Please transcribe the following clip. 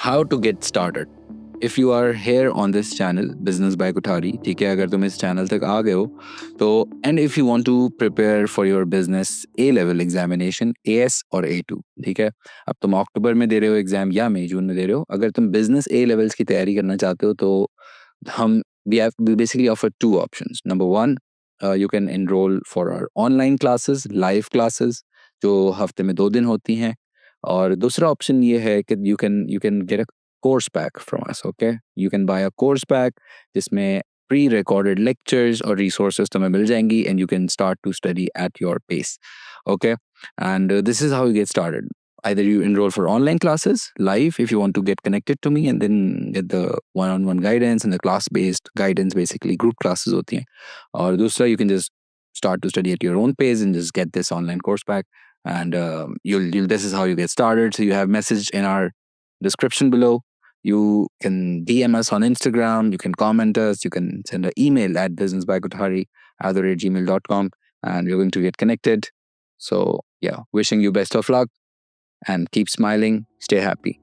How to get started. If you are here on this channel, Business by Kothari, ठीक है, अगर तुम इस चैनल तक आ गए हो तो and if you want to prepare for your business A-level examination, AS और A2, ठीक है, अब तुम अक्टूबर में दे रहे हो एग्जाम या मई जून में दे रहे हो, अगर तुम बिजनेस A levels की तैयारी करना चाहते हो तो हम we basically offer two options. Number one, you can enroll for our online classes, live classes, जो हफ्ते में 2 दिन होती हैं. और दूसरा ऑप्शन ये है कि you can get a course pack from us. Okay, you can buy a course pack जिसमें pre-recorded lectures और resources तुम्हें मिल जाएंगी and you can start to study at your pace. Okay, and this is how you get started. Either you enroll for online classes live if you want to get connected to me and then get the one-on-one guidance and the class-based guidance, basically group classes होती हैं. और दूसरा, you can just start to study at your own pace and just get this online course pack. And you'll this is how you get started. So you have message in our description below. You can DM us on Instagram, you can comment us, you can send an email at businessbykothari@gmail.com, and we're going to get connected. So yeah, wishing you best of luck and keep smiling, stay happy.